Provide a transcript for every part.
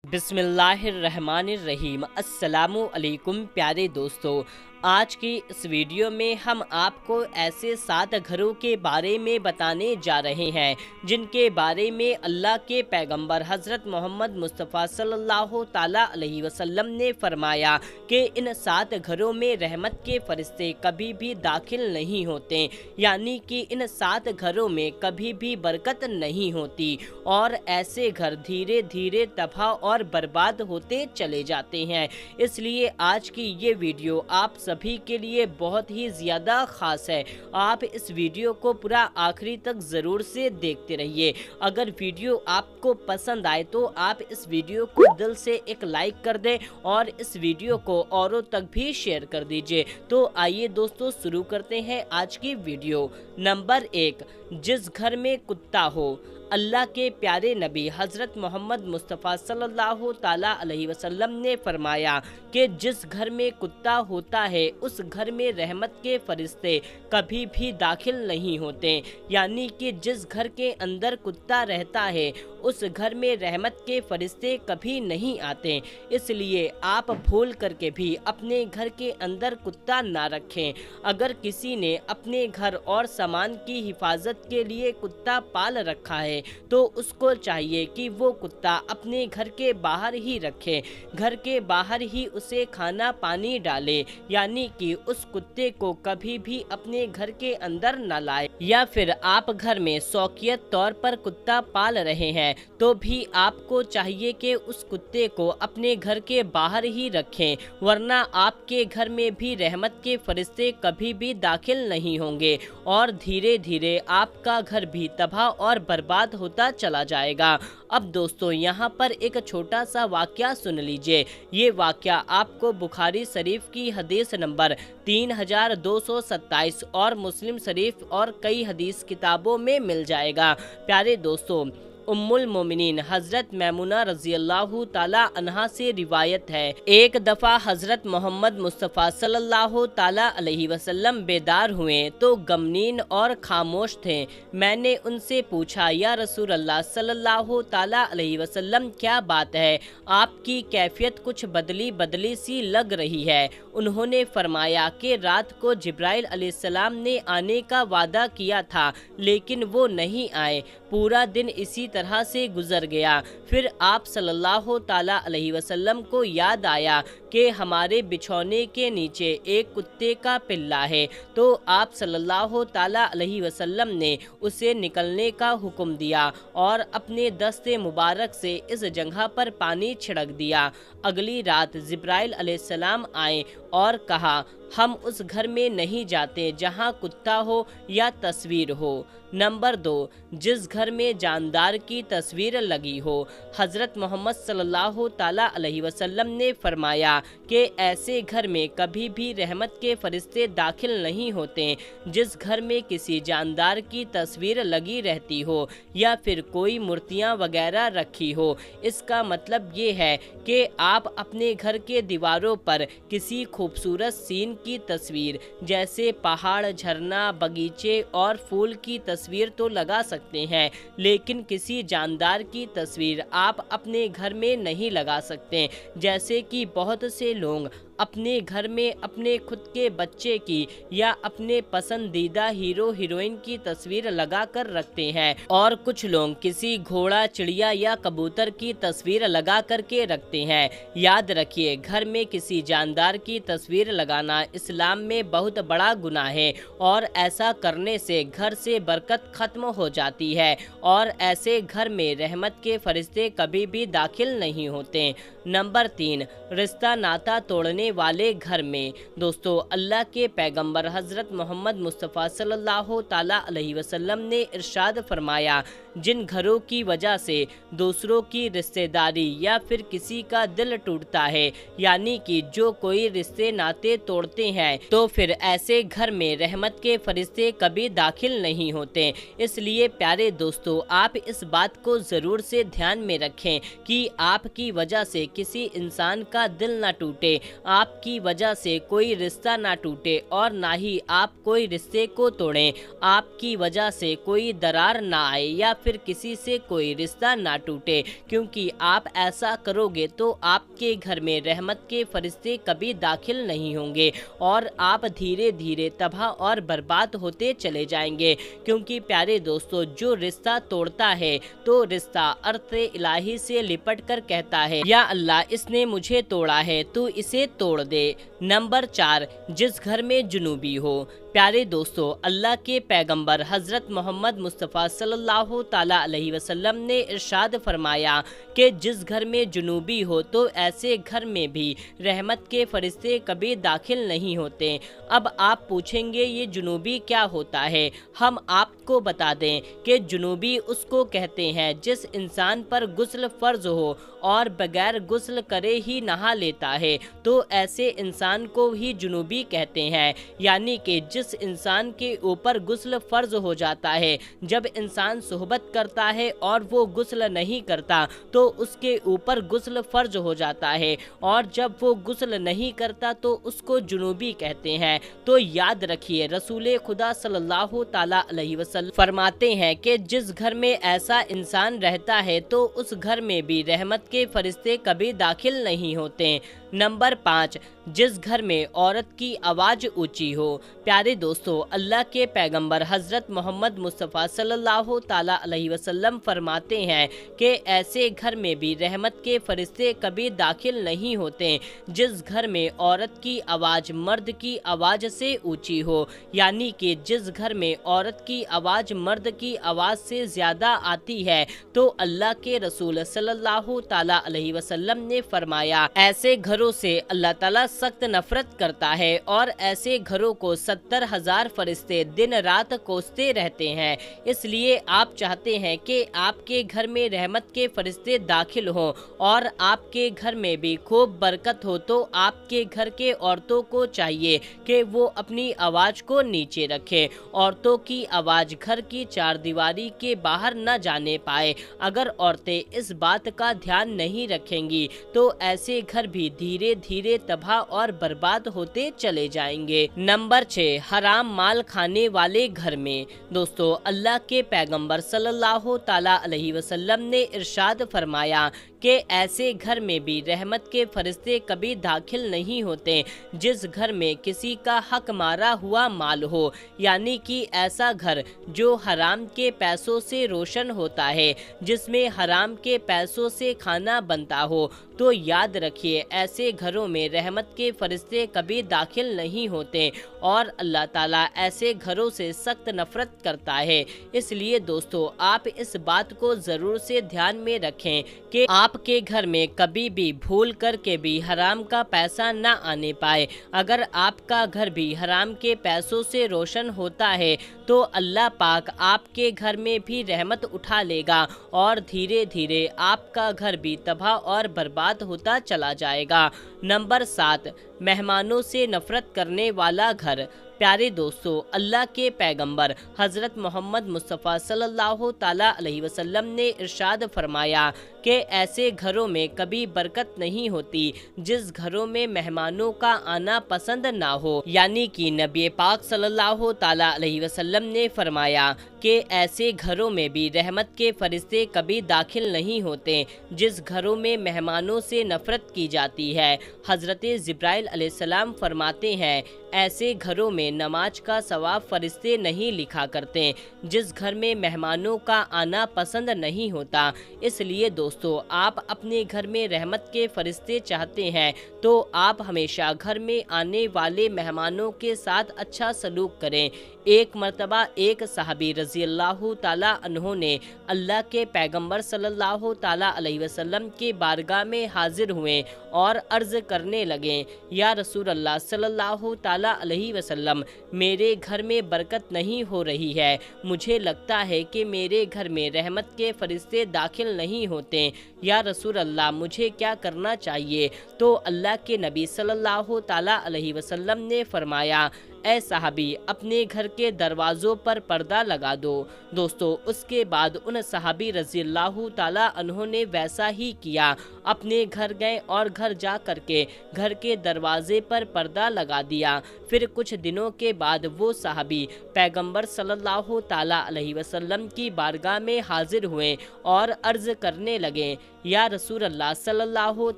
बिस्मिल्लाहिर्रहमानिर्रहीम। अस्सलामु अलैकुम प्यारे दोस्तों, आज की इस वीडियो में हम आपको ऐसे 7 घरों के बारे में बताने जा रहे हैं जिनके बारे में अल्लाह के पैगंबर हज़रत मोहम्मद मुस्तफ़ा सल्लल्लाहु ताला अलैहि वसल्लम ने फरमाया कि इन 7 घरों में रहमत के फरिश्ते कभी भी दाखिल नहीं होते, यानी कि इन 7 घरों में कभी भी बरकत नहीं होती और ऐसे घर धीरे धीरे तबाह और बर्बाद होते चले जाते हैं। इसलिए आज की ये वीडियो आप सभी के लिए बहुत ही ज़्यादा ख़ास है। आप इस वीडियो को पूरा आखिरी तक ज़रूर से देखते रहिए। अगर वीडियो आपको पसंद आए तो आप इस वीडियो को दिल से एक लाइक कर दें और इस वीडियो को औरों तक भी शेयर कर दीजिए। तो आइए दोस्तों, शुरू करते हैं आज की वीडियो। नंबर 1, जिस घर में कुत्ता हो। अल्लाह के प्यारे नबी हज़रत मोहम्मद मुस्तफ़ा सल्लल्लाहु ताला अलैहि वसल्लम ने फरमाया कि जिस घर में कुत्ता होता है उस घर में रहमत के फरिश्ते कभी भी दाखिल नहीं होते, यानी कि जिस घर के अंदर कुत्ता रहता है उस घर में रहमत के फरिश्ते कभी नहीं आते। इसलिए आप भूल करके भी अपने घर के अंदर कुत्ता ना रखें। अगर किसी ने अपने घर और सामान की हिफाजत के लिए कुत्ता पाल रखा है तो उसको चाहिए कि वो कुत्ता अपने घर के बाहर ही रखे, घर के बाहर ही उसे खाना पानी डाले, यानी कि उस कुत्ते को कभी भी अपने घर के अंदर न लाए। या फिर आप घर में शौकियत तौर पर कुत्ता पाल रहे हैं तो भी आपको चाहिए कि उस कुत्ते को अपने घर के बाहर ही रखें, वरना आपके घर में भी रहमत के फरिश्ते कभी भी दाखिल नहीं होंगे और धीरे धीरे आपका घर भी तबाह और बर्बाद होता चला जाएगा। अब दोस्तों, यहाँ पर एक छोटा सा वाकया सुन लीजिए। ये वाकया आपको बुखारी शरीफ की हदीस नंबर 3227 और मुस्लिम शरीफ और कई हदीस किताबों में मिल जाएगा। प्यारे दोस्तों, उम्मुल मोमिनीन हज़रत मैमुना रज़ी अल्लाहु ताला अन्हा से रिवायत है, एक दफ़ा हज़रत मोहम्मद मुस्तफ़ा सल्लल्लाहु ताला अलैहि वसल्लम बेदार हुए तो गमनीन और खामोश थे। मैंने उनसे पूछा, या रसूल अल्लाह सल्लल्लाहु ताला अलैहि वसल्लम, क्या बात है, आपकी कैफियत कुछ बदली बदली सी लग रही है। उन्होंने फरमाया कि रात को जिब्राइल अलैहिस्सलाम ने आने का वादा किया था लेकिन वो नहीं आए, पूरा दिन इसी तरह से गुजर गया। फिर आप सल्लल्लाहु ताला अलैहि वसल्लम को याद आया कि हमारे बिछौने के नीचे एक कुत्ते का पिल्ला है, तो आप सल्लल्लाहु ताला अलैहि वसल्लम ने उसे निकलने का हुक्म दिया और अपने दस्ते मुबारक से इस जगह पर पानी छिड़क दिया। अगली रात जिब्राइल अलैहिस्सलाम आए और कहा, हम उस घर में नहीं जाते जहां कुत्ता हो या तस्वीर हो। नंबर 2, जिस घर में जानदार की तस्वीर लगी हो। हज़रत मोहम्मद सल्लल्लाहु ताला अलैहि वसल्लम ने फरमाया कि ऐसे घर में कभी भी रहमत के फरिश्ते दाखिल नहीं होते जिस घर में किसी जानदार की तस्वीर लगी रहती हो या फिर कोई मूर्तियां वगैरह रखी हो। इसका मतलब ये है कि आप अपने घर के दीवारों पर किसी खूबसूरत सीन की तस्वीर जैसे पहाड़, झरना, बगीचे और फूल की तस्वीर तो लगा सकते हैं, लेकिन किसी जानदार की तस्वीर आप अपने घर में नहीं लगा सकते। जैसे कि बहुत से लोग अपने घर में अपने खुद के बच्चे की या अपने पसंदीदा हीरो हीरोइन की तस्वीर लगा कर रखते हैं और कुछ लोग किसी घोड़ा, चिड़िया या कबूतर की तस्वीर लगा कर के रखते हैं। याद रखिए, घर में किसी जानदार की तस्वीर लगाना इस्लाम में बहुत बड़ा गुनाह है और ऐसा करने से घर से बरकत खत्म हो जाती है और ऐसे घर में रहमत के फरिश्ते कभी भी दाखिल नहीं होते। नंबर 3, रिश्ता नाता तोड़ने वाले घर में। दोस्तों, अल्लाह के पैगंबर हज़रत मोहम्मद मुस्तफ़ा सल्लल्लाहु ताला अलैहि वसल्लम ने इरशाद फरमाया, जिन घरों की वजह से दूसरों की रिश्तेदारी या फिर किसी का दिल टूटता है, यानी कि जो कोई रिश्ते नाते तोड़ते हैं, तो फिर ऐसे घर में रहमत के फरिश्ते कभी दाखिल नहीं होते। इसलिए प्यारे दोस्तों, आप इस बात को ज़रूर से ध्यान में रखें कि आपकी वजह से किसी इंसान का दिल ना टूटे, आपकी वजह से कोई रिश्ता ना टूटे और ना ही आप कोई रिश्ते को तोड़ें, आपकी वजह से कोई दरार ना आए या फिर फिर किसी से कोई रिश्ता ना टूटे, क्योंकि आप ऐसा करोगे तो आपके घर में रहमत के फरिश्ते कभी दाखिल नहीं होंगे और आप धीरे धीरे तबाह और बर्बाद होते चले जाएंगे। क्योंकि प्यारे दोस्तों, जो रिश्ता तोड़ता है तो रिश्ता अर्थ इलाही से लिपट कर कहता है, या अल्लाह इसने मुझे तोड़ा है तो इसे तोड़ दे। नंबर 4, जिस घर में जुनूबी हो। प्यारे दोस्तों, अल्लाह के पैगंबर हज़रत मोहम्मद मुस्तफ़ा सल्लल्लाहु ताला अलैहि वसल्लम ने इरशाद फरमाया कि जिस घर में जुनूबी हो तो ऐसे घर में भी रहमत के फरिश्ते कभी दाखिल नहीं होते। अब आप पूछेंगे ये जुनूबी क्या होता है? हम आपको बता दें कि जुनूबी उसको कहते हैं जिस इंसान पर गुस्ल फ़र्ज हो और बगैर गुस्ल करे ही नहा लेता है, तो ऐसे इंसान को ही जुनूबी कहते हैं। यानी कि जिस इंसान के ऊपर गुस्ल फ़र्ज हो जाता है, जब इंसान सोहबत करता है और वो गुस्ल नहीं करता तो उसके ऊपर गुस्ल फ़र्ज हो जाता है, और जब वो गुस्ल नहीं करता तो उसको जुनूबी कहते हैं। तो याद रखिए, रसूल खुदा सल्लल्लाहु ताला अलैहि वसल्लम फरमाते हैं कि जिस घर में ऐसा इंसान रहता है तो उस घर में भी रहमत के फरिश्ते कभी दाखिल नहीं होते। नंबर 5, जिस घर में औरत की आवाज़ ऊंची हो। प्यारे दोस्तों, अल्लाह के पैगंबर हज़रत मोहम्मद मुस्तफ़ा सल्लल्लाहु ताला अलैहि वसल्लम फरमाते हैं कि ऐसे घर में भी रहमत के फरिश्ते कभी दाखिल नहीं होते जिस घर में औरत की आवाज़ मर्द की आवाज़ से ऊंची हो। यानी कि जिस घर में औरत की आवाज़ मर्द की आवाज़ से ज़्यादा आती है तो अल्लाह के रसूल सल्लल्लाहु ताला अलैहि वसल्लम ने फरमाया, ऐसे घरों से अल्लाह ताला सख्त नफरत करता है और ऐसे घरों को 70,000 फरिश्ते दिन रात कोसते रहते हैं। इसलिए आप चाहते हैं कि आपके घर में रहमत के फरिश्ते दाखिल हों और आपके घर में भी खूब बरकत हो, तो आपके घर के औरतों को चाहिए कि वो अपनी आवाज़ को नीचे रखें। औरतों की आवाज़ घर की चारदीवारी के बाहर न जाने पाए। अगर औरतें इस बात का ध्यान नहीं रखेंगी तो ऐसे घर भी धीरे धीरे तबाह और बर्बाद होते चले जाएंगे। नंबर 6, हराम माल खाने वाले घर में। दोस्तों, अल्लाह के पैगंबर सल्लल्लाहु ताला अलैहि वसल्लम ने इरशाद फरमाया कि ऐसे घर में भी रहमत के फरिश्ते कभी दाखिल नहीं होते जिस घर में किसी का हक मारा हुआ माल हो। यानी कि ऐसा घर जो हराम के पैसों से रोशन होता है, जिसमें हराम के पैसों से खाना बनता हो। तो याद रखिए, ऐसे घरों में रहमत के फरिश्ते कभी दाखिल नहीं होते और अल्लाह ताला ऐसे घरों से सख्त नफरत करता है। इसलिए दोस्तों, आप इस बात को ज़रूर से ध्यान में रखें कि आपके घर में कभी भी भूल करके भी हराम का पैसा ना आने पाए। अगर आपका घर भी हराम के पैसों से रोशन होता है तो अल्लाह पाक आपके घर में भी रहमत उठा लेगा और धीरे धीरे आपका घर भी तबाह और बर्बाद होता चला जाएगा। नंबर 7, मेहमानों से नफरत करने वाला घर। प्यारे दोस्तों, अल्लाह के पैगंबर हज़रत मोहम्मद मुस्तफ़ा सल्लल्लाहु ताला अलैहि वसल्लम ने इरशाद फरमाया कि ऐसे घरों में कभी बरकत नहीं होती जिस घरों में मेहमानों का आना पसंद ना हो। यानी कि नबी पाक सल्लल्लाहु ताला अलैहि वसल्लम ने फरमाया कि ऐसे घरों में भी रहमत के फरिश्ते कभी दाखिल नहीं होते जिस घरों में मेहमानों से नफरत की जाती है। हज़रत जिब्राइल अलैहिस्सलाम फरमाते हैं, ऐसे घरों में नमाज का सवाब फरिश्ते नहीं लिखा करते जिस घर में मेहमानों का आना पसंद नहीं होता। इसलिए दोस्तों, आप अपने घर में रहमत के फरिश्ते चाहते हैं तो आप हमेशा घर में आने वाले मेहमानों के साथ अच्छा सलूक करें। एक मर्तबा एक सहाबी रज़ी अल्लाह ताला अन्हो ने अल्लाह के पैगंबर सल्लल्लाहु ताला अलैहि वसल्लम के बारगाह में हाजिर हुए और अर्ज़ करने लगे, या रसूल अल्लाह सल्लल्लाहु ताला अलैहि वसल्लम, मेरे घर में बरकत नहीं हो रही है। मुझे लगता है कि मेरे घर में रहमत के फरिश्ते दाखिल नहीं होते। या रसूल अल्लाह, मुझे क्या करना चाहिए? तो अल्लाह के नबी सल्लल्लाहु ताला अलैहि वसल्लम ने फरमाया, ए सहाबी अपने घर के दरवाज़ों पर पर्दा लगा दो। दोस्तों उसके बाद उन सहाबी रज़ी अल्लाह ताला अन्हों ने वैसा ही किया, अपने घर गए और घर जा कर के घर के दरवाजे पर पर्दा लगा दिया। फिर कुछ दिनों के बाद वो सहाबी पैगंबर सल्लल्लाहु ताला अलैहि वसल्लम की बारगाह में हाजिर हुए और अर्ज़ करने लगे, या रसूल अल्लाह सल्लल्लाहु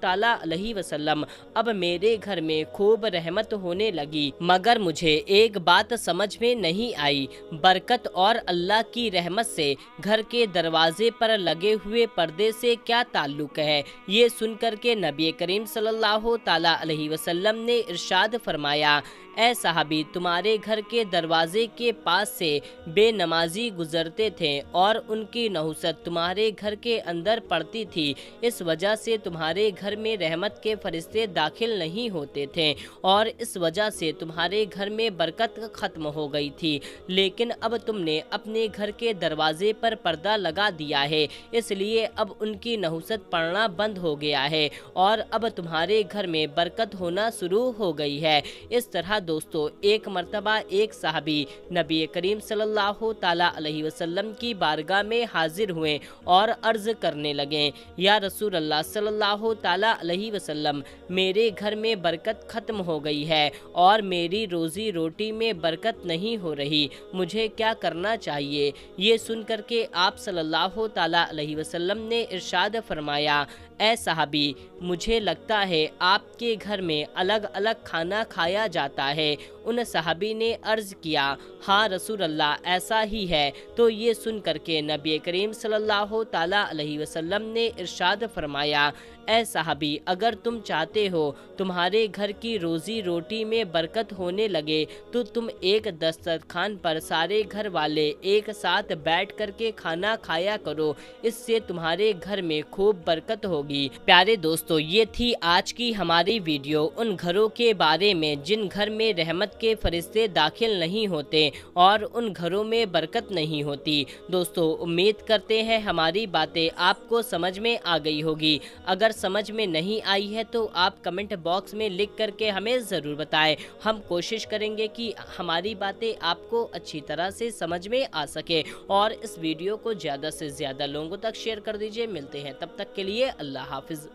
ताला अलैहि वसल्लम, अब मेरे घर में खूब रहमत होने लगी, मगर मुझे एक बात समझ में नहीं आई, बरकत और अल्लाह की रहमत से घर के दरवाजे पर लगे हुए पर्दे से क्या ताल्लुक है। ये सुनकर के नबी करीम सल्लल्लाहु ताला अलैहि वसल्लम ने इरशाद फरमाया, ए सहाबी तुम्हारे घर के दरवाजे के पास से बेनमाजी गुजरते थे और उनकी नहुसत तुम्हारे घर के अंदर पड़ती थी, इस वजह से तुम्हारे घर में रहमत के फरिश्ते दाखिल नहीं होते थे और इस वजह से तुम्हारे घर में बरकत ख़त्म हो गई थी। लेकिन अब तुमने अपने घर के दरवाजे पर पर्दा लगा दिया है, इसलिए अब उनकी नहुसत पड़ना बंद हो गया है और अब तुम्हारे घर में बरकत होना शुरू हो गई है। इस तरह दोस्तों एक मर्तबा एक सहाबी नबी करीम सल्लल्लाहु ताला अलैहि वसल्लम की बारगाह में हाजिर हुए और अर्ज़ करने लगे, या रसूल अल्लाह सल्लल्लाहु ताला अलैहि वसल्लम, मेरे घर में बरकत ख़त्म हो गई है और मेरी रोज़ी रोटी में बरकत नहीं हो रही, मुझे क्या करना चाहिए। ये सुन कर के आप सल्लल्लाहु ताला अलैहि वसल्लम ने इरशाद फरमाया, ए सहाबी मुझे लगता है आपके घर में अलग अलग खाना खाया जाता है। उन सहाबी ने अर्ज़ किया, हाँ रसूल अल्लाह ऐसा ही है। तो ये सुन करके नबी करीम सल्लल्लाहु ताला अलैहि वसल्लम ने इरशाद फरमाया, ए सहाबी अगर तुम चाहते हो तुम्हारे घर की रोज़ी रोटी में बरकत होने लगे तो तुम एक दस्तरखान पर सारे घर वाले एक साथ बैठ कर के खाना खाया करो, इससे तुम्हारे घर में खूब बरकत होगी। प्यारे दोस्तों ये थी आज की हमारी वीडियो उन घरों के बारे में जिन घर में रहमत के फरिश्ते दाखिल नहीं होते और उन घरों में बरकत नहीं होती। दोस्तों उम्मीद करते हैं हमारी बातें आपको समझ में आ गई होगी। अगर समझ में नहीं आई है तो आप कमेंट बॉक्स में लिख करके हमें ज़रूर बताएं। हम कोशिश करेंगे कि हमारी बातें आपको अच्छी तरह से समझ में आ सके और इस वीडियो को ज़्यादा से ज़्यादा लोगों तक शेयर कर दीजिए। मिलते हैं तब तक के लिए अल्लाह हाफिज़।